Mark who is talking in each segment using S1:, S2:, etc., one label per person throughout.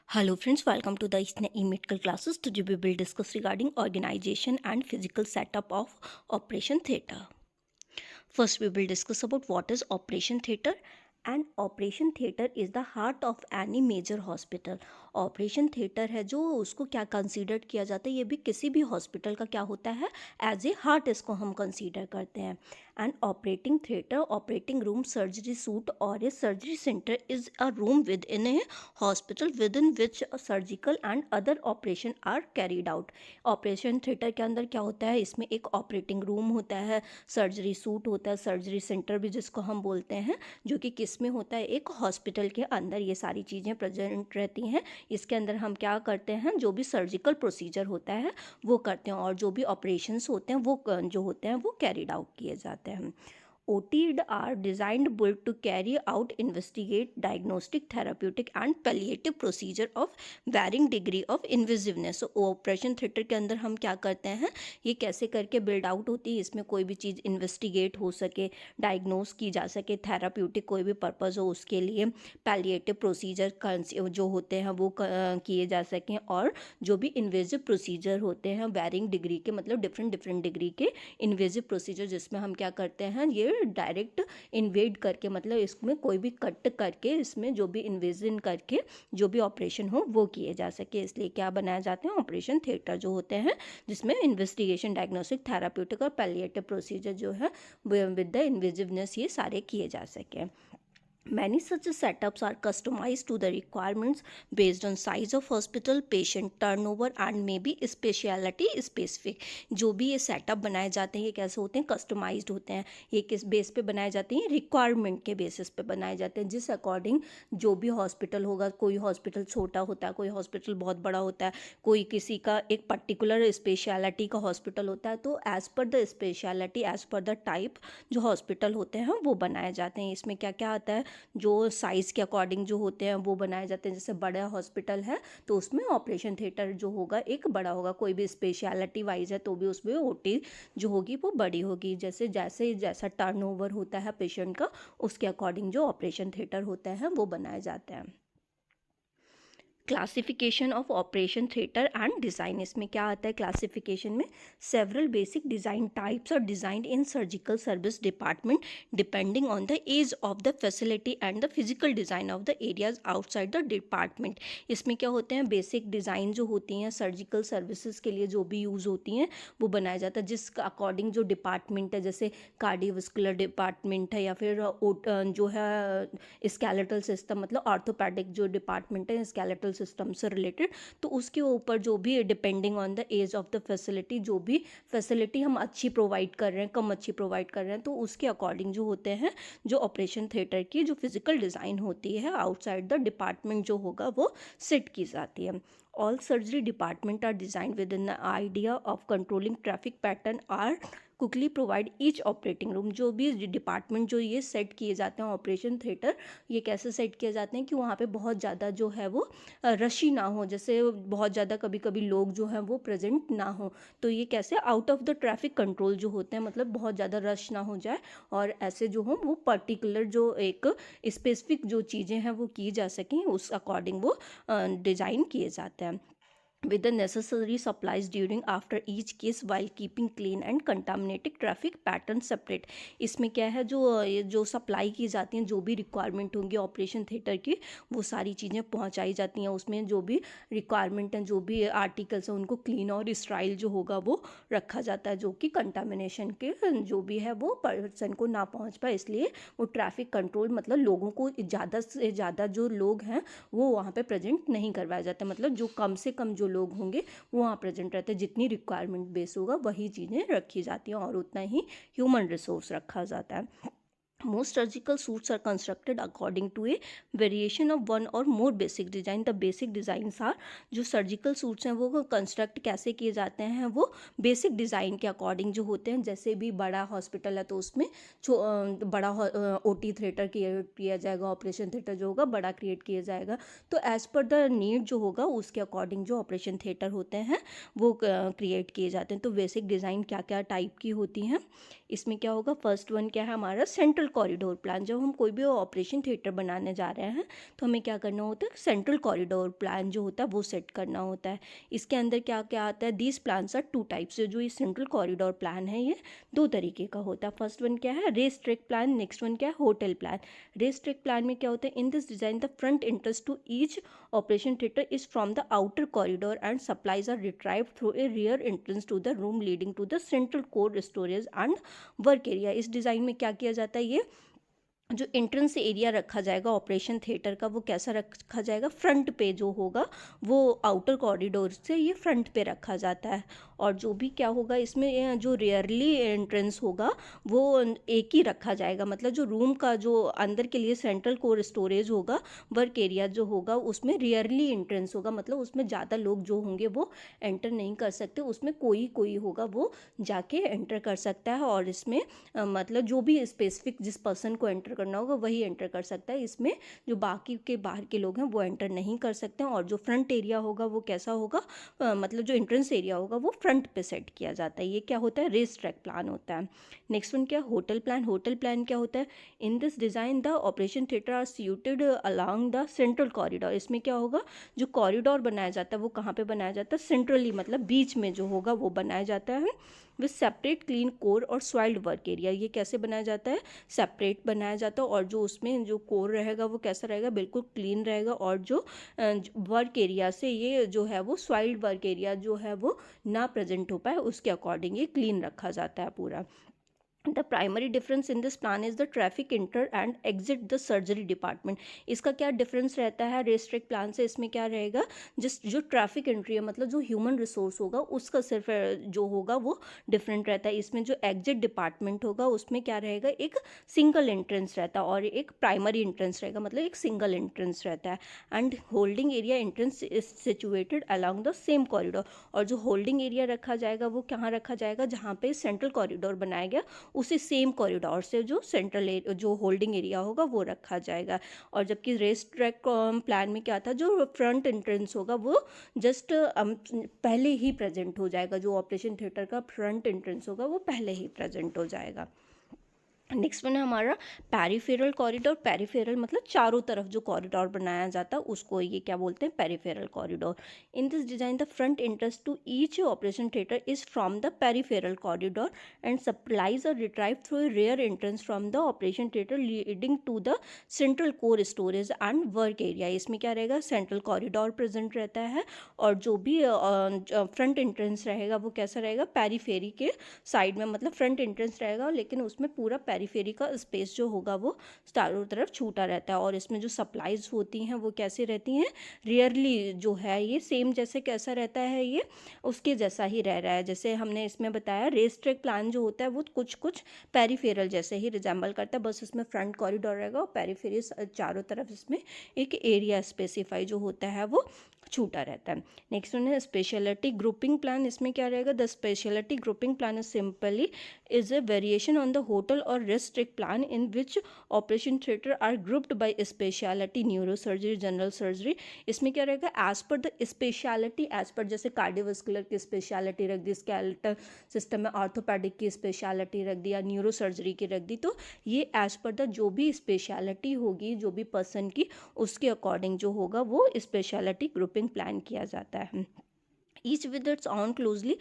S1: Hello friends, welcome to the ISNA medical classes. Today we will discuss regarding organization and physical setup of operation theatre. First we will discuss about what is operation theatre. And operation theatre is the heart of any major hospital. Operation theatre है जो उसको क्या consider किया जाता है, ये भी किसी भी हॉस्पिटल का क्या होता है, एज ए हार्ट इसको हम कंसीडर करते हैं. And operating theatre, operating room, surgery suite और a surgery centre is a room within a hospital within which surgical and other operation are carried out. Operation theatre के अंदर क्या होता है, इसमें एक ऑपरेटिंग रूम होता है, सर्जरी सूट होता है, सर्जरी सेंटर भी जिसको हम बोलते हैं, जो कि किस में होता है, एक हॉस्पिटल के अंदर ये सारी चीज़ें प्रेजेंट रहती हैं. इसके अंदर हम क्या करते हैं, जो भी सर्जिकल प्रोसीजर होता है वो करते हैं और जो भी ऑपरेशंस होते हैं वो जो होते हैं वो कैरिड आउट किए जाते हैं. OTD are designed built to carry out investigate diagnostic therapeutic and palliative procedure of varying degree of invasiveness. So operation theatre के अंदर हम क्या करते हैं, ये कैसे करके बिल्ड आउट होती है, इसमें कोई भी चीज़ इन्वेस्टिगेट हो सके, डायग्नोस की जा सके, थेराप्यूटिक कोई भी पर्पज़ हो उसके लिए, पैलिएटिव प्रोसीजर जो होते हैं वो किए जा सकें, और जो भी इन्वेजिव प्रोसीजर होते हैं वैरिंग डिग्री के, मतलब डिफरेंट डिग्री के इन्वेजिव प्रोसीजर, जिसमें हम क्या करते हैं, ये डायरेक्ट इन्वेड करके, मतलब इसमें कोई भी कट करके, इसमें जो भी इन्वेजन करके जो भी ऑपरेशन हो वो किए जा सके, इसलिए क्या बनाए जाते हैं, ऑपरेशन थिएटर जो होते हैं, जिसमें इन्वेस्टिगेशन, डायग्नोस्टिक, थेराप्यूटिक और पैलिएटिव प्रोसीजर जो है विद द इन्वेजिवनेस ये सारे किए जा सकें. Many such setups are customized to the requirements based on size of hospital, patient turnover and maybe specialty specific. जो भी ये सेटअप बनाए जाते हैं ये कैसे होते हैं, कस्टमाइज्ड होते हैं. ये किस बेस पे बनाए जाते हैं, रिक्वायरमेंट के बेसिस पे बनाए जाते हैं, जिस अकॉर्डिंग जो भी हॉस्पिटल होगा, कोई हॉस्पिटल छोटा होता है, कोई हॉस्पिटल बहुत बड़ा होता है, कोई किसी का एक पर्टिकुलर स्पेशलिटी का हॉस्पिटल होता है, तो as per the speciality, as per the type जो हॉस्पिटल होते हैं वो बनाए जाते हैं. इसमें क्या क्या आता है, जो साइज़ के अकॉर्डिंग जो होते हैं वो बनाए जाते हैं. जैसे बड़ा हॉस्पिटल है तो उसमें ऑपरेशन थिएटर जो होगा एक बड़ा होगा, कोई भी स्पेशलिटी वाइज है तो भी उसमें ओटी जो होगी वो बड़ी होगी. जैसे जैसे जैसा टर्नओवर होता है पेशेंट का, उसके अकॉर्डिंग जो ऑपरेशन थिएटर होता है वो बनाए जाते हैं. Classification of operation theatre and design, इसमें क्या आता है क्लासिफिकेशन में, several basic design types are designed in surgical service department depending on the age of the facility and the physical design of the areas outside the department. इसमें क्या होते हैं, basic design जो होती हैं सर्जिकल सर्विसेज के लिए जो भी यूज़ होती हैं वो बनाया जाता है, जिसका अकॉर्डिंग जो डिपार्टमेंट है, जैसे कार्डियोवस्कुलर डिपार्टमेंट है या फिर जो है स्केलेटल सिस्टम, मतलब ऑर्थोपैडिक जो डिपार्टमेंट है स्केलेटल सिस्टम से रिलेटेड, तो उसके ऊपर जो भी depending on the age of the facility, जो भी फैसिलिटी हम अच्छी प्रोवाइड कर रहे हैं, कम अच्छी प्रोवाइड कर रहे हैं, तो उसके अकॉर्डिंग जो होते हैं जो ऑपरेशन थिएटर की जो फिजिकल डिज़ाइन होती है आउटसाइड द डिपार्टमेंट जो होगा वो सेट की जाती है. All surgery department are design within the idea of controlling traffic pattern are quickly provide each operating room. जो भी डिपार्टमेंट जो ये सेट किए जाते हैं ऑपरेशन थिएटर, ये कैसे सेट किए जाते हैं कि वहाँ पे बहुत ज़्यादा जो है वो रशी ना हो, जैसे बहुत ज़्यादा कभी कभी लोग जो हैं वो प्रेजेंट ना हो, तो ये कैसे out of the traffic control जो होते हैं, मतलब बहुत ज़्यादा रश ना हो जाए और ऐसे जो हो वो पर्टिकुलर जो एक स्पेसिफिक जो चीज़ें हैं वो की जा सकें, उस अकॉर्डिंग वो डिज़ाइन किए जाते हैं. With the necessary supplies during after each case while keeping clean and contaminated traffic pattern separate. इसमें क्या है, जो सप्लाई की जाती हैं, जो भी रिक्वायरमेंट होंगी ऑपरेशन थिएटर की वो सारी चीज़ें पहुंचाई जाती हैं. उसमें जो भी रिक्वायरमेंट हैं, जो भी आर्टिकल्स हैं, उनको क्लीन और स्टाइल जो होगा वो रखा जाता है, जो कि कंटामिनेशन के जो भी है वो पर्सन को ना पहुँच पाए, इसलिए वो ट्रैफिक कंट्रोल, मतलब लोगों को ज़्यादा से ज़्यादा जो लोग हैं वो वहाँ पे प्रेजेंट नहीं करवाया जाता, मतलब जो कम से कम जो लोग होंगे वो वहाँ प्रेजेंट रहते हैं, जितनी रिक्वायरमेंट बेस होगा वही चीज़ें रखी जाती हैं और उतना ही ह्यूमन रिसोर्स रखा जाता है. Most surgical suits are constructed according to a variation of one or more basic design. The basic designs are, जो सर्जिकल सूट्स हैं वो कंस्ट्रक्ट कैसे किए जाते हैं, वो बेसिक डिज़ाइन के अकॉर्डिंग जो होते हैं. जैसे भी बड़ा हॉस्पिटल है तो उसमें बड़ा ओटी थिएटर किया जाएगा, ऑपरेशन थिएटर जो होगा बड़ा क्रिएट किया जाएगा, तो एज़ पर द नीड जो होगा उसके अकॉर्डिंग जो ऑपरेशन थिएटर होते हैं वो क्रिएट किए जाते हैं. तो बेसिक डिज़ाइन क्या क्या टाइप की होती हैं, इसमें क्या होगा, फर्स्ट वन क्या है हमारा, सेंट्रल कॉरिडोर प्लान। जब हम कोई भी ऑपरेशन थिएटर बनाने जा रहे हैं तो हमें क्या करना होता है, सेंट्रल कॉरिडोर प्लान जो होता है वो सेट करना होता है। इसके अंदर क्या क्या आता है, these plans are two types. जो ये सेंट्रल कॉरिडोर प्लान है ये दो तरीके का होता है। फर्स्ट वन क्या है, race track plan, next one क्या है, hotel plan. Race track plan में क्या होता है, in this design the front entrance to each operation theatre is from the outer corridor and supplies are retrieved through a rear entrance to the room leading to the central core storage and work area. इस design में क्या किया जाता है, ये जो entrance area रखा जाएगा ऑपरेशन थिएटर का वो कैसा रखा जाएगा, फ्रंट पे जो होगा वो आउटर कॉरिडोर से ये फ्रंट पे रखा जाता है। और जो भी क्या होगा इसमें जो रेयरली एंट्रेंस होगा वो एक ही रखा जाएगा। मतलब जो रूम का जो अंदर के लिए सेंट्रल कोर स्टोरेज होगा, वर्क एरिया जो होगा उसमें रेयरली एंट्रेंस होगा। मतलब उसमें ज़्यादा लोग जो होंगे वो एंटर नहीं कर सकते, उसमें कोई होगा वो जाके एंटर कर सकता है। और इसमें मतलब जो भी स्पेसिफिक जिस पर्सन को एंटर करना होगा वही एंटर कर सकता है। इसमें जो बाकी के बाहर के लोग हैं वो एंटर नहीं कर सकते हैं। और जो फ्रंट एरिया होगा वो कैसा होगा, मतलब जो एंट्रेंस एरिया होगा वो फ्रंट पे सेट किया जाता है। ये क्या होता है, रेस ट्रैक प्लान होता है। नेक्स्ट वन क्या, होटल प्लान। होटल प्लान क्या होता है, in this design the operation theatre are suited along the central corridor. इसमें क्या होगा, जो कॉरिडोर बनाया जाता है वो कहाँ पे बनाया जाता है, सेंट्रली, मतलब बीच में जो होगा वो बनाया जाता है विथ सेपरेट क्लीन कोर और सॉइल्ड वर्क एरिया। ये कैसे बनाया जाता है, सेपरेट बनाया जाता है। और जो उसमें जो कोर रहेगा वो कैसा रहेगा, बिल्कुल क्लीन रहेगा। और जो वर्क एरिया से ये जो है वो सॉइल्ड वर्क एरिया जो है वो ना प्रेजेंट हो पाए, उसके अकॉर्डिंग ये क्लीन रखा जाता है पूरा। The primary difference in this plan is the traffic enter and exit the surgery department। इसका क्या डिफरेंस रहता है रेस ट्रैक प्लान से, इसमें क्या रहेगा, जो ट्रैफिक एंट्री है मतलब जो ह्यूमन रिसोर्स होगा उसका सिर्फ जो होगा वो डिफरेंट रहता है। इसमें जो एग्जिट डिपार्टमेंट होगा उसमें क्या रहेगा, एक सिंगल एंट्रेंस रहता है और एक प्राइमरी एंट्रेंस रहेगा, मतलब एक सिंगल एंट्रेंस रहता है। And holding area entrance is situated along the same corridor. और जो होल्डिंग एरिया रखा जाएगा वो कहाँ रखा जाएगा, जहाँ पे सेंट्रल कॉरिडोर बनाया गया उसी सेम कॉरिडोर से जो सेंट्रल जो होल्डिंग एरिया होगा वो रखा जाएगा। और जबकि रेस ट्रैक प्लान में क्या था, जो फ्रंट एंट्रेंस होगा वो जस्ट पहले ही प्रेजेंट हो जाएगा। जो ऑपरेशन थिएटर का फ्रंट एंट्रेंस होगा वो पहले ही प्रेजेंट हो जाएगा। नेक्स्ट वन है हमारा पेरिफेरल कॉरिडोर। पेरिफेरल मतलब चारों तरफ जो कॉरिडोर बनाया जाता है उसको ये क्या बोलते हैं, peripheral corridor. In this design the front entrance to each operation theatre is from the peripheral corridor and supplies are retrieved through a rear entrance from the operation theatre leading to the central core storage and work area. इसमें क्या रहेगा, central corridor present रहता है और जो भी front entrance रहेगा वो कैसा रहेगा, पेरीफेरी के साइड में, मतलब फ्रंट एंट्रेंस रहेगा लेकिन उसमें पूरा पेरीफेरी का स्पेस जो होगा वो चारों तरफ छूटा रहता है। और इसमें जो सप्लाईज होती हैं वो कैसे रहती हैं, रियरली जो है ये सेम जैसे कैसा रहता है, ये उसके जैसा ही रह रहा है। जैसे हमने इसमें बताया रेस ट्रैक प्लान जो होता है वो कुछ पेरीफेरल जैसे ही रिजेंबल करता है, बस इसमें फ्रंट कॉरिडोर रहेगा और पेरीफेरी चारों तरफ इसमें एक एरिया स्पेसिफाई जो होता है वो छूटा रहता है। नेक्स्ट वन है स्पेशलिटी ग्रुपिंग प्लान। इसमें क्या रहेगा, the speciality grouping plan is simply is a variation on the hotel or rest trick plan in which operation theater are grouped by specialty, neurosurgery, general surgery। इसमें क्या रहेगा, as per the specialty, as per जैसे cardiovascular की speciality रख दी, skeletal system में orthopaedic की speciality रख दी या न्यूरोसर्जरी की रख दी, तो ये as per द जो भी स्पेशलिटी होगी जो भी पर्सन की उसके अकॉर्डिंग जो होगा वो स्पेशलिटी ग्रुपिंग प्लान किया जाता है। each with its own closely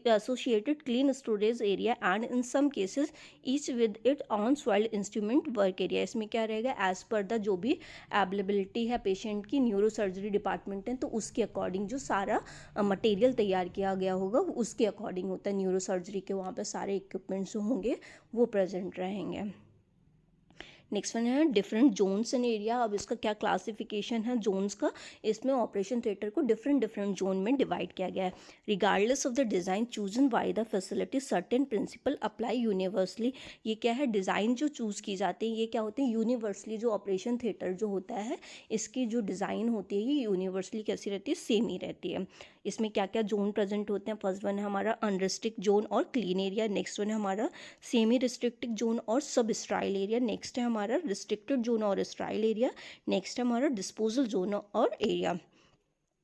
S1: associated clean storage area and in some cases each with its own soil instrument work area। इसमें क्या रहेगा, एज पर द जो भी अवेलेबिलिटी है पेशेंट की, न्यूरो सर्जरी डिपार्टमेंट है तो उसके अकॉर्डिंग जो सारा मटेरियल तैयार किया गया होगा उसके अकॉर्डिंग होता है। न्यूरो सर्जरी के वहाँ पे सारे इक्विपमेंट्स होंगे वो प्रेजेंट रहेंगे। नेक्स्ट वन है डिफरेंट जोन्स इन एरिया। अब इसका क्या क्लासिफिकेशन है जोन्स का, इसमें ऑपरेशन थिएटर को डिफरेंट जोन में डिवाइड किया गया है। Regardless of the design chosen by the facility certain principal apply universally. ये क्या है, डिज़ाइन जो चूज़ की जाती है ये क्या होते हैं, यूनिवर्सली। जो ऑपरेशन थिएटर जो होता है इसकी जो डिज़ाइन होती है ये यूनिवर्सली कैसी रहती है, सेम ही रहती है। इसमें क्या क्या जोन प्रेजेंट होते हैं, फर्स्ट वन है हमारा अनरिस्ट्रिक्ट जोन और क्लीन एरिया, नेक्स्ट वन है हमारा सेमी रिस्ट्रिक्टेड जोन और सब स्टाइल एरिया, नेक्स्ट है हमारा रिस्ट्रिक्टेड जोन और स्टाइल एरिया, नेक्स्ट है हमारा डिस्पोजल जोन और area.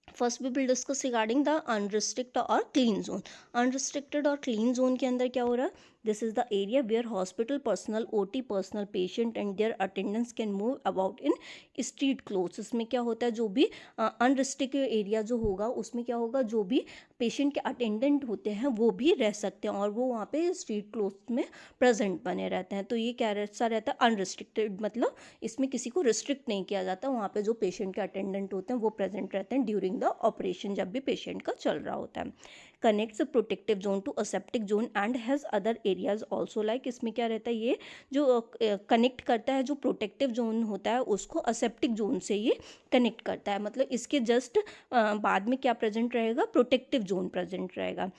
S1: First we will discuss regarding the unrestricted और क्लीन जोन। अनरिस्ट्रिक्टेड और क्लीन जोन के अंदर क्या हो रहा है, this is the area where hospital personnel, OT personnel, patient and their attendants can move about in street clothes. इसमें क्या होता है, जो भी अनरिस्ट्रिक्टेड एरिया जो होगा उसमें क्या होगा, जो भी पेशेंट के अटेंडेंट होते हैं वो भी रह सकते हैं और वो वहाँ पे स्ट्रीट क्लोथ्स में प्रेजेंट बने रहते हैं। तो ये कैसा रहता है, अनरिस्ट्रिक्टेड, मतलब इसमें किसी को रिस्ट्रिक्ट नहीं किया जाता, वहाँ पे जो पेशेंट के अटेंडेंट होते हैं वो प्रेजेंट रहते हैं ड्यूरिंग द ऑपरेशन, जब भी पेशेंट का चल रहा होता है। Connects protective zone to aseptic zone and has other areas also like, इसमें क्या रहता है, ये जो कनेक्ट करता है, जो प्रोटेक्टिव जोन होता है उसको असेप्टिक जोन से ये कनेक्ट करता है। मतलब इसके जस्ट बाद में क्या प्रेजेंट रहेगा, प्रोटेक्टिव जोन प्रेजेंट रहेगा।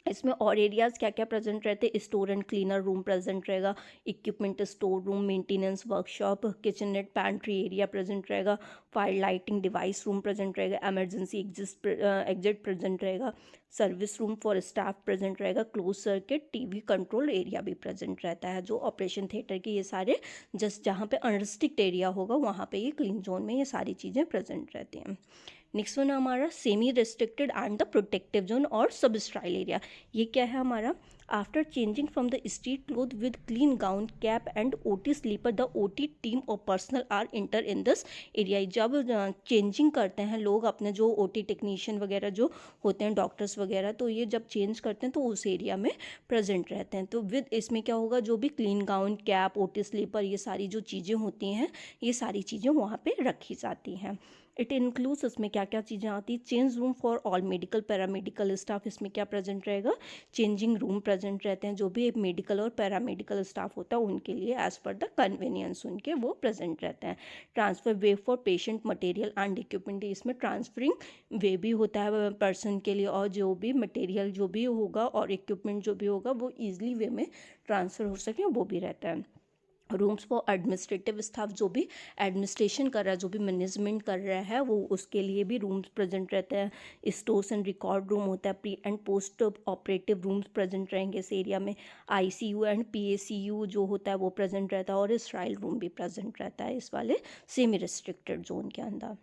S1: इसमें और एरियाज़ क्या क्या प्रेजेंट रहते हैं, store and cleaner room present रहेगा, equipment store room, maintenance workshop, kitchenette pantry area present रहेगा, fire lighting device room present रहेगा, एमरजेंसी एग्जिट प्रेजेंट रहेगा, service room for staff present रहेगा, close circuit TV control area भी present रहता है। जो operation theatre के ये सारे जस्ट जहाँ पे अनरिस्ट्रिक्ट एरिया होगा वहाँ पे ये क्लीन जोन में ये सारी चीज़ें प्रेजेंट रहती हैं। नेक्स्ट वन है हमारा semi restricted and the protective zone और सबस्ट्राइल एरिया। ये क्या है हमारा, after changing from the street cloth with clean gown cap and OT slipper the OT team और personnel are enter in this area. जब changing करते हैं लोग अपने जो OT टेक्नीशियन वगैरह जो होते हैं, डॉक्टर्स वगैरह, तो ये जब चेंज करते हैं तो उस एरिया में प्रेजेंट रहते हैं। तो विद इसमें क्या होगा, जो भी clean gown cap OT slipper ये सारी जो चीज़ें होती हैं ये सारी चीज़ें वहाँ पे रखी जाती हैं। इट इंक्लूड्स, इसमें क्या क्या चीज़ें आती हैं, change room for all medical paramedical staff, इसमें क्या प्रेजेंट रहेगा, चेंजिंग रूम प्रेजेंट रहते हैं, जो भी मेडिकल और पैरामेडिकल स्टाफ होता है उनके लिए एज पर द कन्वीनियंस उनके वो प्रेजेंट रहते हैं। Transfer way for patient material and equipment, इसमें ट्रांसफरिंग वे भी होता है पर्सन के लिए, और जो भी मटेरियल जो भी होगा और इक्विपमेंट जो भी होगा वो ईजिली वे में ट्रांसफ़र हो सके वो भी रहता है। रूम्स फॉर एडमिनिस्ट्रेटिव स्टाफ, जो भी एडमिनिस्ट्रेशन कर रहा है, जो भी मैनेजमेंट कर रहा है वो उसके लिए भी रूम्स प्रेजेंट रहते हैं। स्टोर्स एंड रिकॉर्ड रूम होता है, pre and post operative rooms present रहेंगे इस एरिया में। ICU एंड PACU जो होता है वो प्रेजेंट रहता है, और स्टाइल रूम भी प्रेजेंट रहता है इस वाले सेमी रिस्ट्रिक्टेड जोन के अंदर।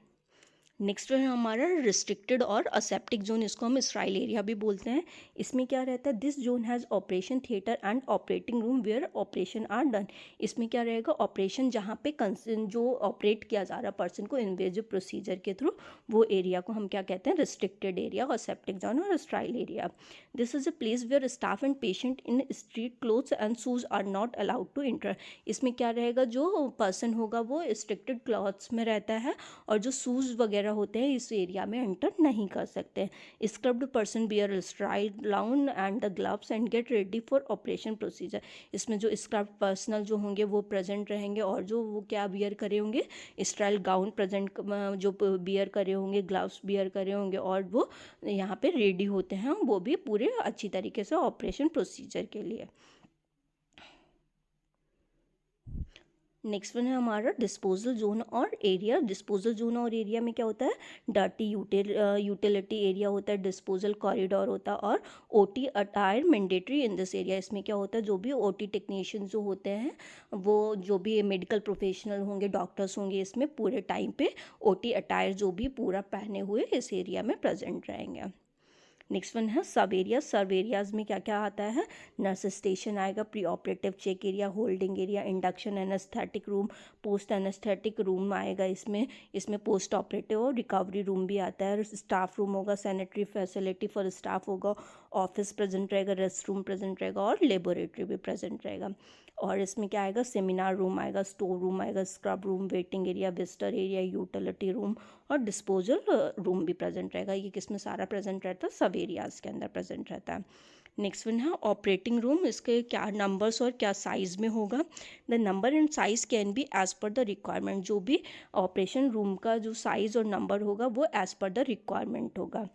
S1: नेक्स्ट है हमारा रिस्ट्रिक्टेड और असेप्टिक जोन, इसको हम इसराइल एरिया भी बोलते हैं। इसमें क्या रहता है, this zone has operation theatre and operating room where operation are done. इसमें क्या रहेगा, ऑपरेशन जहाँ पे जो ऑपरेट किया जा रहा है पर्सन को इन्वेजिव प्रोसीजर के थ्रू, वो एरिया को हम क्या कहते हैं, रिस्ट्रिक्टेड एरिया, असेप्टिक जोन और sterile area. This is a place where staff and patient in street clothes and shoes are not allowed to enter. इसमें क्या रहेगा, जो पर्सन होगा वो रिस्ट्रिक्टेड क्लॉथ्स में रहता है और जो शूज़ वगैरह होते हैं इस एरिया में एंटर नहीं कर सकते। स्क्रब्ड पर्सन बियर स्ट्राइड लाउन and the gloves and get ready for operation procedure. इसमें जो स्क्रब्ड पर्सनल जो होंगे वो प्रेजेंट रहेंगे, और जो वो क्या बियर करे होंगे, स्टाइल गाउन प्रेजेंट जो बियर करे होंगे, ग्लव्स बियर करे होंगे, और वो यहाँ पे रेडी होते हैं वो भी पूरे अच्छी तरीके से ऑपरेशन प्रोसीजर के लिए। नेक्स्ट वन है हमारा डिस्पोजल जोन और एरिया। डिस्पोजल जोन और एरिया में क्या होता है, डर्टी यूटिलिटी एरिया होता है, डिस्पोजल कॉरिडोर होता है, और OT attire mandatory in this area. इसमें क्या होता है, जो भी OT टेक्नीशियन जो होते हैं वो जो भी मेडिकल प्रोफेशनल होंगे, डॉक्टर्स होंगे, इसमें पूरे टाइम पे OT अटायर जो भी पूरा पहने हुए इस एरिया में प्रेजेंट रहेंगे। नेक्स्ट वन है सब एरिया। सब एरियाज में क्या क्या आता है, नर्स स्टेशन आएगा, pre operative check area, holding area, induction anaesthetic room, post anaesthetic room आएगा इसमें पोस्ट ऑपरेटिव और रिकवरी रूम भी आता है, स्टाफ रूम होगा, सैनिटरी फैसिलिटी फॉर स्टाफ होगा, ऑफिस प्रेजेंट रहेगा, रेस्ट रूम प्रेजेंट रहेगा, और लेबोरेटरी भी प्रेजेंट रहेगा। और इसमें क्या आएगा, सेमिनार रूम आएगा, स्टोर रूम आएगा, scrub room, waiting area, visitor area, utility room और डिस्पोजल रूम भी प्रेजेंट रहेगा। ये किसमें सारा प्रेजेंट रहता है, सब एरियाज़ के अंदर प्रेजेंट रहता है। नेक्स्ट वन है ऑपरेटिंग रूम। इसके क्या नंबर्स और क्या साइज़ में होगा, the number and size can be as per the requirement. जो भी ऑपरेशन रूम का जो साइज़ और नंबर होगा वो एज़ पर द रिक्वायरमेंट होगा।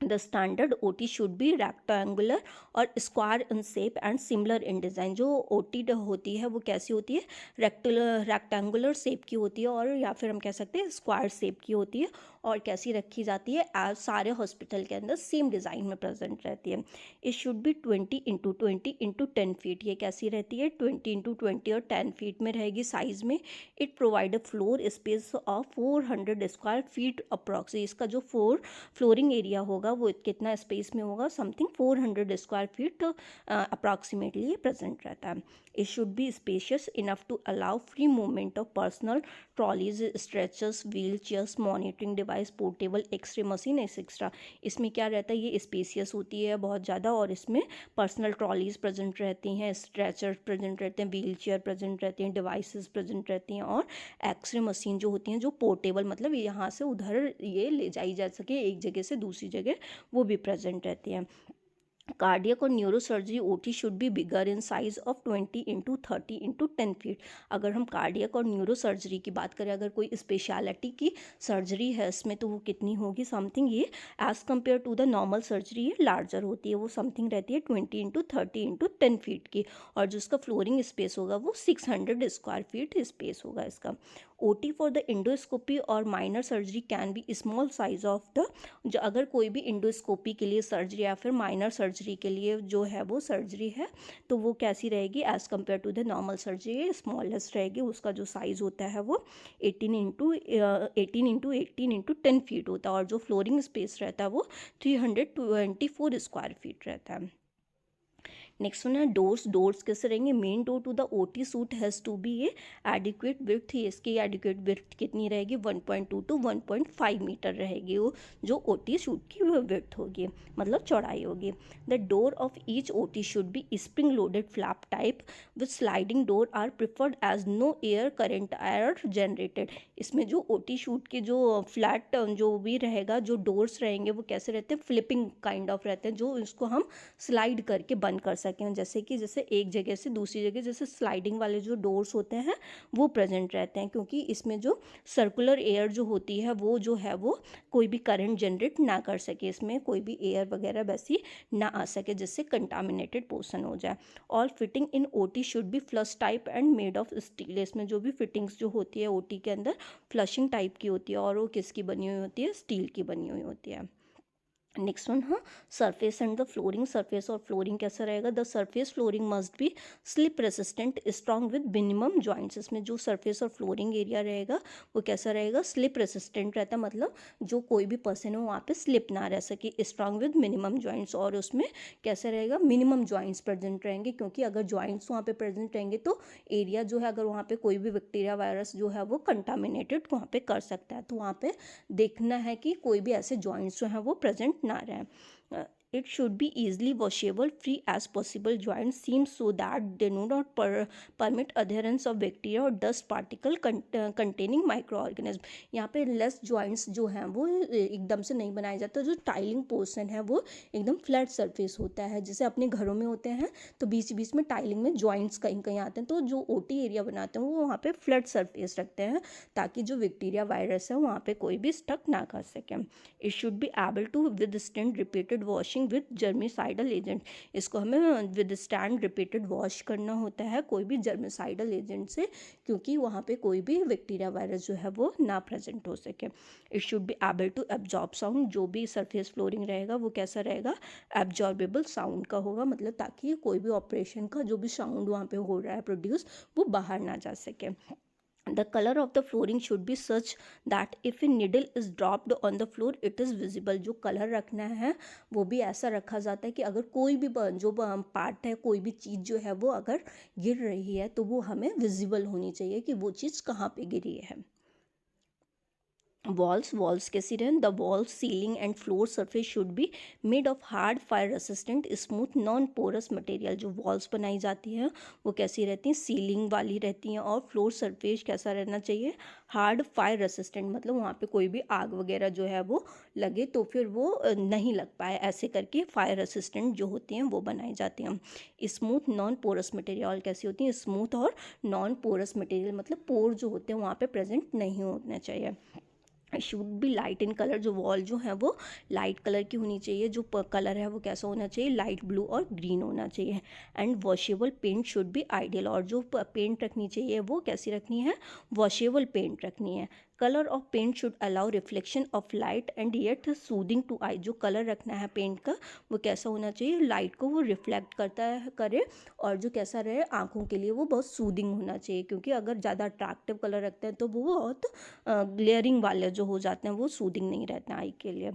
S1: The standard OT should be rectangular और square in shape and similar in design. जो OT होती है वो कैसी होती है, रेक्टेंगुलर शेप की होती है, और या फिर हम कह सकते हैं स्क्वायर शेप की होती है, और कैसी रखी जाती है, आज सारे हॉस्पिटल के अंदर सेम डिज़ाइन में प्रेजेंट रहती है। It should B 20x20x10 feet. ये कैसी रहती है, 20x20 और 10 फीट में रहेगी साइज़ में। It provide a floor space of 400 square feet approx. इसका जो फ्लोरिंग एरिया होगा होगा वो कितना स्पेस में होगा, something 400 square feet approximately present रहता है। It should be spacious enough to allow free movement of personnel trolleys, stretchers, wheel chairs, monitoring device, portable x-ray machine etcetera. इसमें क्या रहता है, ये स्पेशियस होती है बहुत ज़्यादा, और इसमें पर्सनल ट्रॉलीज प्रेजेंट रहती हैं, स्ट्रेचर प्रेजेंट रहते हैं, व्हील चेयर प्रेजेंट रहती हैं, डिवाइसेस प्रेजेंट रहती हैं, और एक्सरे मशीन जो होती हैं जो पोर्टेबल मतलब यहाँ से उधर ये ले जाई जा सके एक जगह से दूसरी जगह, वो भी प्रेजेंट रहती हैं। कार्डियक और neurosurgery OT should be bigger in size of 20 × 30 × 10 feet. अगर हम कार्डियक और न्यूरोसर्जरी की बात करें, अगर कोई स्पेशलिटी की सर्जरी है इसमें, तो वो कितनी होगी, समथिंग ये as compare to the normal surgery ये लार्जर होती है, वो समथिंग रहती है 20 × 30 × 10 फीट की, और जो इसका फ्लोरिंग स्पेस होगा वो 600 स्क्वायर फीट स्पेस होगा इसका। ओटी फॉर द इंडोस्कोपी और minor surgery can be small size of the, जो अगर कोई भी इंडोस्कोपी के लिए सर्जरी या फिर माइनर सर्जरी के लिए जो है वो सर्जरी है, तो वो कैसी रहेगी as compare to the normal surgery, smallest रहेगी। उसका जो साइज़ होता है वो 18 × 10 फीट होता है, और जो फ्लोरिंग स्पेस रहता है वो 324 स्क्वायर फीट रहता है। नेक्स्ट वन है डोर्स कैसे रहेंगे, main door to the OT suite has to be a adequate width, इसकी एडिक्वेट विड्थ कितनी रहेगी, 1.2 to 1.5 मीटर रहेगी वो जो ओटी सूट की विड्थ होगी, मतलब चौड़ाई होगी। The door of each OT should be spring loaded flap type with sliding door are preferred as no air current are generated. इसमें जो ओटी शूट के जो फ्लैट जो भी रहेगा, जो डोर्स रहेंगे वो कैसे रहते हैं, फ्लिपिंग काइंड ऑफ रहते हैं, जो इसको हम स्लाइड करके बंद कर सकें, जैसे एक जगह से दूसरी जगह, जैसे स्लाइडिंग वाले जो डोर्स होते हैं वो प्रेजेंट रहते हैं, क्योंकि इसमें जो सर्कुलर एयर जो होती है वो कोई भी करंट जनरेट ना कर सके, इसमें कोई भी एयर वगैरह वैसी ना आ सके जिससे कंटामिनेटेड पोर्शन हो जाए। All fitting in OT should B flush type and made of steel. इसमें जो भी फिटिंग्स जो होती है ओटी के अंदर फ्लशिंग टाइप की होती है, और वो किसकी बनी हुई होती है, स्टील की बनी हुई होती है। नेक्स्ट वन, हाँ, surface and the flooring. Surface और फ्लोरिंग कैसा रहेगा, the surface flooring must be slip resistant strong with minimum joints. इसमें जो सरफेस और फ्लोरिंग एरिया रहेगा वो कैसा रहेगा, स्लिप रेसिस्टेंट रहता है, मतलब जो कोई भी पर्सन हो वहाँ पे स्लिप ना रह सके, स्ट्रॉन्ग विद मिनिमम जॉइंट्स, और उसमें कैसा रहेगा, मिनिमम जॉइंट्स प्रेजेंट रहेंगे, क्योंकि अगर जॉइंट्स वहाँ पे प्रेजेंट रहेंगे तो एरिया जो है, अगर वहाँ पे कोई भी बैक्टीरिया वायरस जो है वो कंटामिनेटेड वहाँ पे कर सकता है, तो वहाँ पे देखना है कि कोई भी ऐसे जॉइंट्स जो हैं वो प्रेजेंट ना रहें। It should be easily washable, free as possible. Joints seam so that they do not permit adherence of bacteria or dust particle containing microorganism. यहाँ पे लेस जॉइंट्स जो हैं वो एकदम से नहीं बनाया जाता, जो टाइलिंग पोर्शन है वो एकदम फ्लैट सरफेस होता है, जैसे अपने घरों में होते हैं तो बीच बीच में टाइलिंग में जॉइंट्स कहीं कहीं आते हैं, तो जो ओटी एरिया बनाते हैं वो वहाँ पे फ्लैट सरफेस रखते हैं, ताकि जो बैक्टीरिया वायरस है वहाँ पे कोई भी स्टक ना कर सके। It should be able to withstand repeated washing with germicidal agent. इसको हमें विदस्टैंड रिपीटेड वॉश करना होता है कोई भी जर्मिसाइडल एजेंट से, क्योंकि वहाँ पे कोई भी बैक्टीरिया वायरस जो है वो ना प्रेजेंट हो सके। It should be able to absorb sound. जो भी सरफेस फ्लोरिंग रहेगा वो कैसा रहेगा, एब्जॉर्बेबल साउंड का होगा, मतलब ताकि कोई भी ऑपरेशन का जो भी साउंड वहाँ पे हो रहा है प्रोड्यूस, वो बाहर ना जा सके। The color of the flooring should be such that if a needle is dropped on the floor it is visible। जो कलर रखना है वो भी ऐसा रखा जाता है कि अगर कोई भी जो पार्ट है, कोई भी चीज़ जो है वो अगर गिर रही है तो वो हमें विजिबल होनी चाहिए कि वो चीज़ कहाँ पे गिरी है। वॉल्स कैसी रहें, the wall, ceiling and floor surface should be made of hard fire resistant smooth non porous material. जो वॉल्स बनाई जाती हैं वो कैसी रहती हैं, सीलिंग वाली रहती हैं, और फ्लोर सरफेस कैसा रहना चाहिए, हार्ड फायर रेसिस्टेंट, मतलब वहाँ पे कोई भी आग वगैरह जो है वो लगे तो फिर वो नहीं लग पाए, ऐसे करके फायर रेसिस्टेंट जो होती हैं वो बनाई जाती हैं। स्मूथ नॉन पोरस मटेरियल कैसी होती हैं, स्मूथ और नॉन पोरस मटेरियल, मतलब पोर जो होते हैं वहाँ पे प्रेजेंट नहीं होना चाहिए। Should be light in colour. जो वॉल जो है वो लाइट कलर की होनी चाहिए, जो कलर है वो कैसा होना चाहिए, लाइट ब्लू और ग्रीन होना चाहिए। And washable paint should be ideal. और जो पेंट रखनी चाहिए वो कैसी रखनी है, वॉशेबल पेंट रखनी है। Colour of paint should allow reflection of light and yet soothing to eye. जो कलर रखना है पेंट का वो कैसा होना चाहिए, लाइट को वो रिफ्लेक्ट करता है करे, और जो कैसा रहे, आँखों के लिए वो बहुत सूदिंग होना चाहिए, क्योंकि अगर ज़्यादा अट्रैक्टिव कलर रखते हैं तो वो बहुत ग्लेयरिंग वाले जो हो जाते हैं वो सूदिंग नहीं रहते हैं आई के लिए।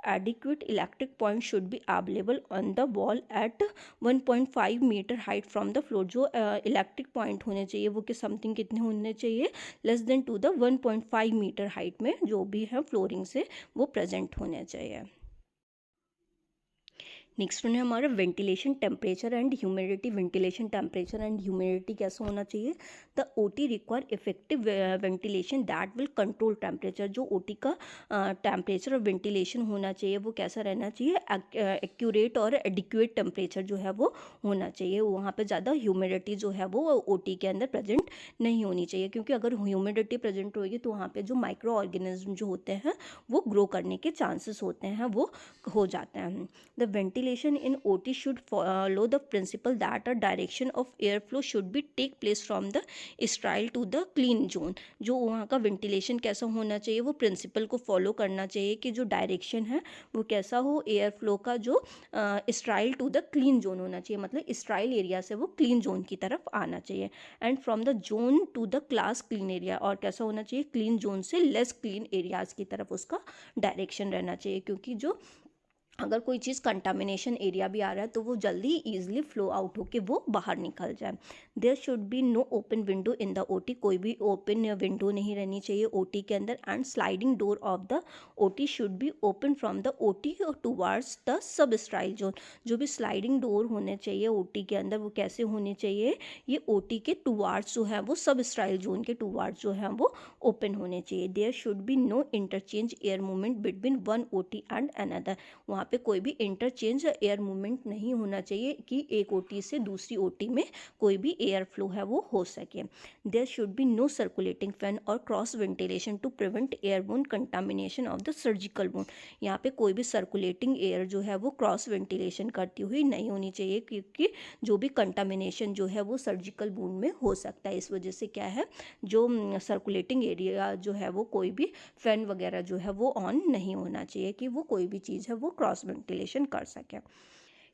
S1: adequate electric point should be available on the wall at 1.5 metre height from the floor. जो इलेक्ट्रिक पॉइंट होने चाहिए वो कि समथिंग कितने होने चाहिए, less than to the 1.5 metre height में जो भी है फ्लोरिंग से वो प्रेजेंट होने चाहिए। नेक्स्ट वन है हमारा ventilation temperature and humidity. Ventilation temperature and humidity कैसा होना चाहिए? The OT require effective ventilation that will control temperature. जो ओटी का टेम्परेचर और वेंटिलेशन होना चाहिए वो कैसा रहना चाहिए? एक्यूरेट और एडिक्वेट टेम्परेचर जो है वो होना चाहिए। वहाँ पे ज़्यादा ह्यूमिडिटी जो है वो ओटी के अंदर प्रेजेंट नहीं होनी चाहिए, क्योंकि अगर ह्यूमिडिटी प्रेजेंट होगी तो वहाँ पे जो माइक्रो ऑर्गेनिज्म जो होते हैं वो ग्रो करने के चांसेस होते हैं वो हो जाते हैं। The ventilation in OT should follow the principle that a direction of airflow should be take place from the sterile to the clean zone। जो वहाँ का वेंटिलेशन कैसा होना चाहिए वो प्रिंसिपल को फॉलो करना चाहिए कि जो डायरेक्शन है वो कैसा हो, एयर फ्लो का जो sterile to the clean zone होना चाहिए, मतलब स्टाइल एरिया से वो क्लीन जोन की तरफ आना चाहिए। And from the zone to the class clean area, और कैसा होना चाहिए? क्लीन जोन से लेस क्लीन एरियाज़ की तरफ उसका डायरेक्शन रहना चाहिए, क्योंकि जो अगर कोई चीज़ कंटामिनेशन एरिया भी आ रहा है तो वो जल्दी ईजिली फ्लो आउट होके वो बाहर निकल जाए। There should be no open window in the OT. कोई भी ओपन विंडो नहीं रहनी चाहिए ओटी के अंदर। And sliding door of the OT should be open from the OT towards the sub style zone. जो भी स्लाइडिंग डोर होने चाहिए ओटी के अंदर वो कैसे होने चाहिए? ये ओटी के टूवर्ड्स जो है वो सब स्टाइल जोन के टूवर्ड्स जो है वो ओपन होने चाहिए। There should be no interchange air movement between one OT and another. वहाँ पे कोई भी इंटरचेंज एयर मूवमेंट नहीं होना चाहिए कि एक ओटी से दूसरी ओटी में कोई भी एयर फ्लो है वो हो सके। There should be no circulating fan और cross ventilation to prevent airborne contamination of the surgical wound. यहाँ पे कोई भी सर्कुलेटिंग एयर जो है वो क्रॉस वेंटिलेशन करती हुई नहीं होनी चाहिए, क्योंकि जो भी कंटामिनेशन जो है वो सर्जिकल वुंड में हो सकता है। इस वजह से क्या है, जो सर्कुलेटिंग एरिया जो है वो कोई भी फैन वगैरह जो है वो ऑन नहीं होना चाहिए कि वो कोई भी चीज़ है वो क्रॉस वेंटिलेशन कर सके।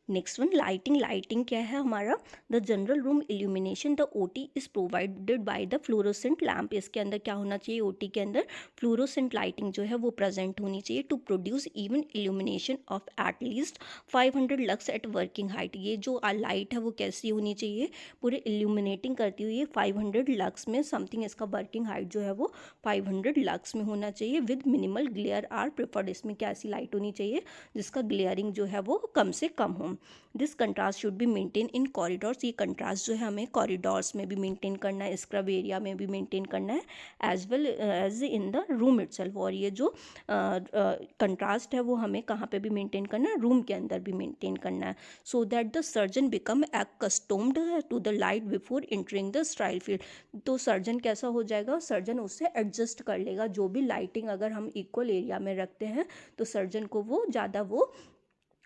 S1: Next one lighting. लाइटिंग क्या है हमारा? The general room illumination the OT is provided by the fluorescent lamp. इसके अंदर क्या होना चाहिए? ओटी के अंदर फ्लोरोसेंट लाइटिंग जो है वो प्रेजेंट होनी चाहिए to produce even illumination of at least 500 lux at working height. ये जो लाइट है वो कैसी होनी चाहिए? पूरे इल्यूमिनेटिंग करती हुई 500 लक्स में समथिंग, इसका वर्किंग हाइट जो है वो 500 लक्स में होना चाहिए with minimal glare are preferred. इसमें क्या ऐसी लाइट होनी चाहिए जिसका ग्लेयरिंग जो है वो कम से कम हो। This contrast should be maintain in corridors. ये कंट्रास्ट जो है हमें कॉरिडोर्स में भी मेंटेन करना है, स्क्रब एरिया में भी मेंटेन करना है, as well as in the room itself. और ये जो कंट्रास्ट है वो हमें कहाँ पे भी मेंटेन करना है? रूम के अंदर भी मेंटेन करना है, so that the surgeon become accustomed to the light before entering the sterile field. तो सर्जन कैसा हो जाएगा? सर्जन उससे एडजस्ट कर लेगा। जो भी लाइटिंग अगर हम इक्वल एरिया में रखते हैं तो सर्जन को वो ज़्यादा वो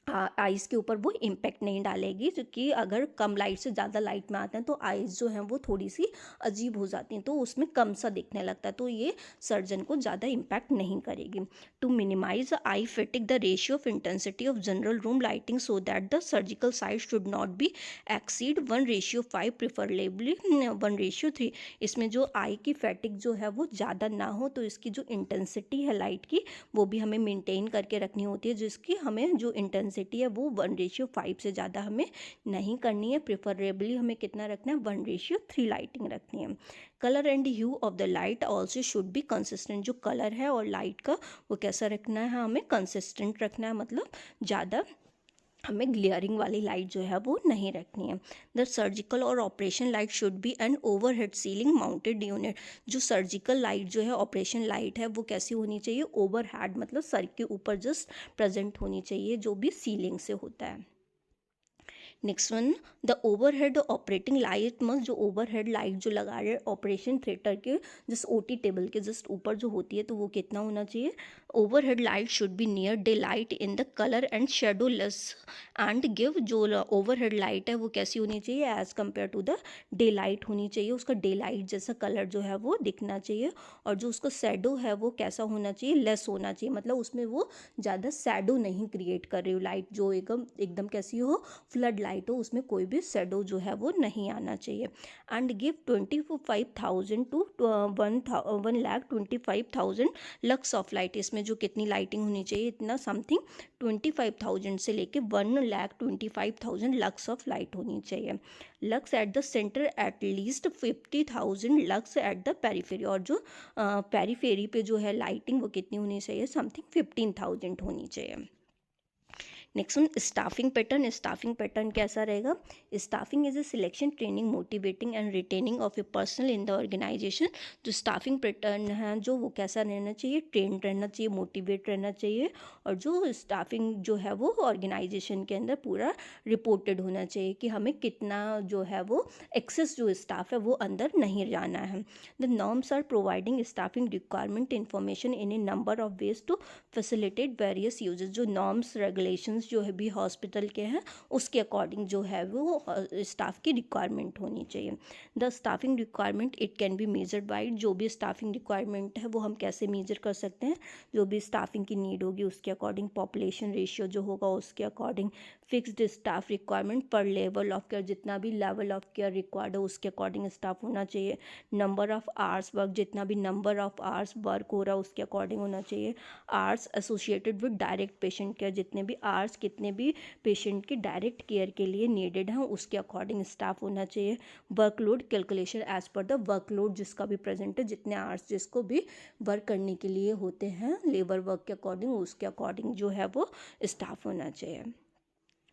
S1: आइज़ के ऊपर वो इम्पेक्ट नहीं डालेगी, क्योंकि अगर कम लाइट से ज़्यादा लाइट में आते हैं तो आइज़ जो हैं वो थोड़ी सी अजीब हो जाती हैं, तो उसमें कम सा दिखने लगता है, तो ये सर्जन को ज़्यादा इम्पैक्ट नहीं करेगी। To minimise eye fatigue the ratio of intensity of general room lighting so that the surgical side should not be exceed 1:5, preferably 1:3। इसमें जो आई की फैटिक जो है वो ज़्यादा ना हो, तो इसकी जो इंटेंसिटी है लाइट की वो भी हमें मेंटेन करके रखनी होती है, जिसकी हमें जो इंटेंसिटी है वो 1:5 से ज़्यादा हमें नहीं करनी है। प्रिफरेबली हमें कितना रखना है? 1:3 लाइटिंग रखनी है। Colour and hue of the light also should be consistent. जो कलर है और लाइट का वो कैसा रखना है? हमें कंसिस्टेंट रखना है, मतलब ज़्यादा हमें ग्लेयरिंग वाली लाइट जो है वो नहीं रखनी है। द सर्जिकल और operation light should B an overhead ceiling mounted unit. जो सर्जिकल लाइट जो है, ऑपरेशन लाइट है, वो कैसी होनी चाहिए? ओवरहेड, मतलब सर के ऊपर जस्ट प्रेजेंट होनी चाहिए, जो भी सीलिंग से होता है। Next one the overhead operating light must. जो ओवरहेड लाइट जो लगा रहे हैं ऑपरेशन थिएटर के जस्ट ओटी टेबल के जस्ट ऊपर जो होती है, तो वो कितना होना चाहिए? Overhead light should be near day light in the colour and shadow less and give. जो ओवरहेड लाइट है वो कैसी होनी चाहिए? As compare to the day light होनी चाहिए, उसका डे लाइट जैसा कलर जो है वो दिखना चाहिए। और जो उसका शेडो है वो कैसा होना चाहिए? लेस होना चाहिए, मतलब उसमें वो ज़्यादा शेडो नहीं क्रिएट कर रही हो लाइट, जो एकदम एकदम कैसी हो? फ्लड लाइट लाइट हो उसमें कोई भी शेडो जो है वो नहीं आना चाहिए। And give 25,000 to 1,25,000 lux of light, इसमें जो कितनी लाइटिंग होनी चाहिए इतना समथिंग 25,000 से लेके 1,25,000 लक्स ऑफ लाइट होनी चाहिए। Lux at the centre at least 50,000 lux at the periphery, और जो पेरीफेरी पे जो है लाइटिंग वो कितनी होनी चाहिए, समथिंग 15,000 होनी चाहिए। Next one staffing pattern. Staffing pattern कैसा रहेगा? Staffing is a selection, training, motivating and retaining of a personal in the organisation. जो स्टाफिंग पैटर्न है जो वो कैसा रहना चाहिए? ट्रेन रहना चाहिए, मोटिवेट रहना चाहिए, और जो स्टाफिंग जो है वो ऑर्गेनाइजेशन के अंदर पूरा रिपोर्टेड होना चाहिए कि हमें कितना जो है वो एक्सेस जो स्टाफ है वो अंदर नहीं जाना है। The norms are providing staffing requirement information in a number of ways to facilitate various uses. जो नॉर्म्स रेगुलेशंस जो है भी हॉस्पिटल के हैं उसके अकॉर्डिंग जो है वो स्टाफ की रिक्वायरमेंट होनी चाहिए। The staffing requirement it can be measured by, जो भी स्टाफिंग रिक्वायरमेंट है वो हम कैसे मेजर कर सकते हैं? जो भी स्टाफिंग की नीड होगी उसके अकॉर्डिंग, पॉपुलेशन रेशियो जो होगा उसके अकॉर्डिंग, फिक्स्ड स्टाफ रिक्वायरमेंट पर लेवल ऑफ केयर, जितना भी लेवल ऑफ केयर रिक्वायर्ड है उसके अकॉर्डिंग स्टाफ होना चाहिए। नंबर ऑफ आवर्स वर्क, जितना भी नंबर ऑफ आवर्स वर्क हो रहा है उसके अकॉर्डिंग होना चाहिए। Hours associated with direct patient care, जितने भी आवर्स कितने भी पेशेंट की डायरेक्ट केयर के लिए नीडेड हैं उसके अकॉर्डिंग स्टाफ होना चाहिए। Workload calculation as per the workload, जिसका भी प्रेजेंट है, जितने आवर्स जिसको भी वर्क करने के लिए होते हैं लेबर वर्क के अकॉर्डिंग उसके अकॉर्डिंग जो है वो स्टाफ होना चाहिए।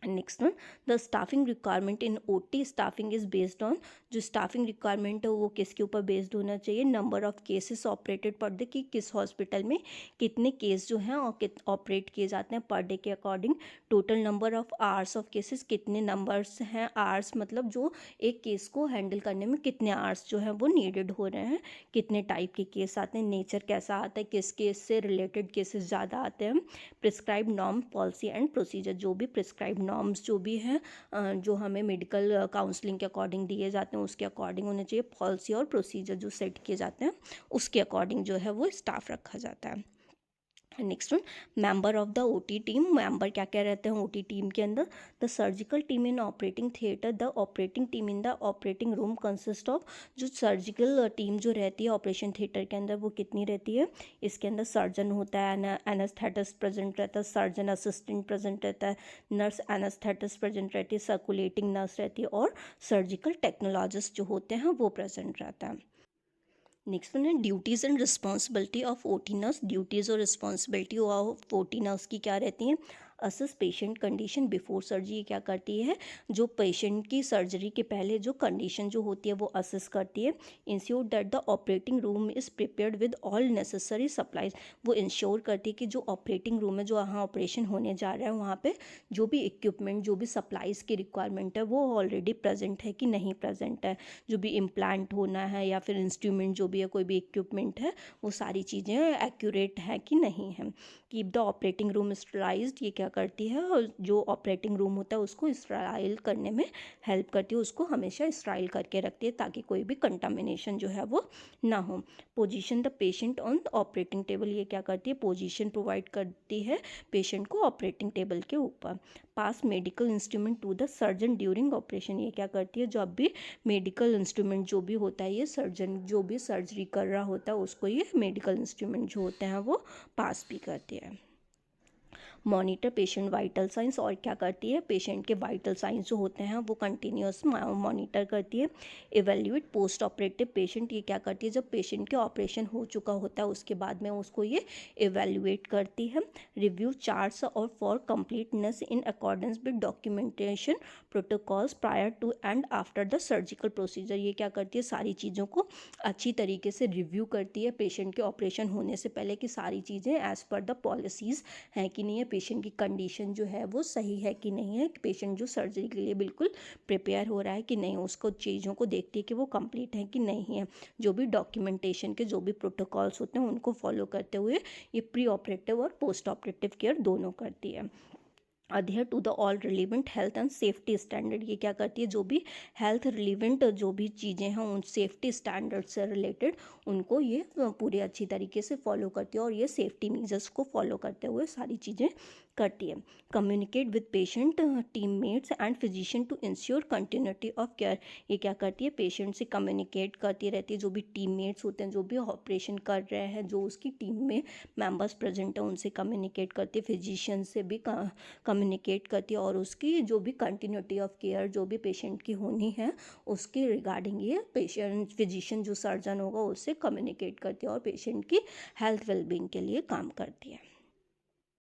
S1: Next one, the staffing requirement in OT staffing is based on, जो स्टाफिंग रिक्वायरमेंट है वो किसके ऊपर बेस्ड होना चाहिए? Number of cases operated per day, कि किस हॉस्पिटल में कितने केस जो हैं और ऑपरेट किए जाते हैं पर डे के according. Total number of hours of cases, कितने नंबर्स हैं, आवर्स मतलब जो एक केस को हैंडल करने में कितने आवर्स जो हैं वो नीडेड हो रहे हैं। कितने टाइप के केस आते हैं, नेचर कैसा आता है, किस केस से रिलेटेड केसेस ज़्यादा आते हैं। Prescribe norm, policy and procedure, जो भी प्रिस्क्राइब नॉर्म्स जो भी हैं जो हमें मेडिकल काउंसलिंग के अकॉर्डिंग दिए जाते हैं उसके अकॉर्डिंग होने चाहिए। पॉलिसी और प्रोसीजर जो सेट किए जाते हैं उसके अकॉर्डिंग जो है वो स्टाफ रखा जाता है। Next one, member of the OT team. Member क्या क्या रहते हैं ओटी टीम के अंदर? The surgical team in operating theatre, the operating team in the operating room consist of, जो सर्जिकल टीम जो रहती है ऑपरेशन थिएटर के अंदर वो कितनी रहती है? इसके अंदर सर्जन होता है, एनेस्थेटिस्ट प्रेजेंट रहता है, सर्जन असिस्टेंट प्रेजेंट रहता है, नर्स एनेस्थेटिस्ट प्रेजेंट रहती है, सर्कुलेटिंग नर्स रहती है, और सर्जिकल टेक्नोलॉजिस्ट जो होते हैं वो प्रेजेंट रहता है। नेक्स्ट वन है duties and responsibility of OT nurse. Duties और रिस्पॉन्सिबिलिटी ऑफ ओटी नर्स की क्या रहती हैं? Assess patient condition before surgery, ये क्या करती है? जो पेशेंट की सर्जरी के पहले जो कंडीशन जो होती है वो असेस करती है। Ensure that the operating room is prepared with all necessary supplies, वो इंश्योर करती है कि जो ऑपरेटिंग रूम है, जो वहाँ ऑपरेशन होने जा रहा है वहाँ पे जो भी इक्विपमेंट जो भी सप्लाइज़ की रिक्वायरमेंट है वो ऑलरेडी प्रेजेंट है कि नहीं प्रेजेंट है। जो भी इम्प्लांट होना है या फिर इंस्ट्रूमेंट जो भी है, कोई भी इक्विपमेंट है, वो सारी चीज़ें एक्यूरेट है कि नहीं है। कीप द ऑपरेटिंग रूम स्टराइज्ड, ये क्या करती है? और जो ऑपरेटिंग रूम होता है उसको स्टराइल करने में हेल्प करती है, उसको हमेशा स्टराइल करके रखती है ताकि कोई भी कंटामिनेशन जो है वो ना हो। Position the patient on operating table, ये क्या करती है? पोजीशन प्रोवाइड करती है पेशेंट को ऑपरेटिंग टेबल के ऊपर। Pass medical instrument to the surgeon during operation, ये क्या करती है? जब भी मेडिकल इंस्ट्रूमेंट जो भी होता है, ये सर्जन जो भी सर्जरी कर रहा होता है उसको ये मेडिकल इंस्ट्रूमेंट जो होते हैं वो पास भी करती है। मॉनिटर पेशेंट वाइटल साइंस, और क्या करती है? पेशेंट के वाइटल साइंस जो होते हैं वो कंटिन्यूस मॉनिटर करती है। इवेल्यूएट पोस्ट ऑपरेटिव पेशेंट, ये क्या करती है? जब पेशेंट के ऑपरेशन हो चुका होता है उसके बाद में उसको ये इवेल्यूएट करती है। रिव्यू चार्ट्स और for completeness in accordance with documentation protocols prior to and after the surgical procedure, ये क्या करती है? सारी चीज़ों को अच्छी तरीके से रिव्यू करती है पेशेंट के ऑपरेशन होने से पहले कि सारी चीज़ें एज़ पर द पॉलिसीज़ हैं कि नहीं है, पेशेंट की कंडीशन जो है वो सही है कि नहीं है, पेशेंट जो सर्जरी के लिए बिल्कुल प्रिपेयर हो रहा है कि नहीं, उसको चीज़ों को देखती है कि वो कंप्लीट है कि नहीं है। जो भी डॉक्यूमेंटेशन के जो भी प्रोटोकॉल्स होते हैं उनको फॉलो करते हुए ये प्री ऑपरेटिव और पोस्ट ऑपरेटिव केयर दोनों करती है। Adhere to the all relevant health and safety standard. ये क्या करती है, जो भी हेल्थ रिलेवेंट जो भी चीज़ें हैं उन सेफ्टी स्टैंडर्ड से रिलेटेड उनको ये पूरे अच्छी तरीके से फॉलो करती है और ये सेफ्टी मेजर्स को फॉलो करते हुए सारी चीज़ें करती है। Communicate with patient, teammates and physician to ensure continuity of care. ये क्या करती है, पेशेंट से कम्युनिकेट करती रहती है, जो भी टीममेट्स होते हैं, जो भी ऑपरेशन कर रहे हैं, जो उसकी टीम में मेंबर्स प्रेजेंट है उनसे कम्युनिकेट करती है, फिजिशियन से भी कम्युनिकेट करती है और उसकी जो भी कंटिन्यूटी ऑफ केयर जो भी पेशेंट की होनी है उसके रिगार्डिंग ये पेशेंट फिजिशियन जो सर्जन होगा उससे कम्युनिकेट करती है और पेशेंट की हेल्थ वेलबींग के लिए काम करती है।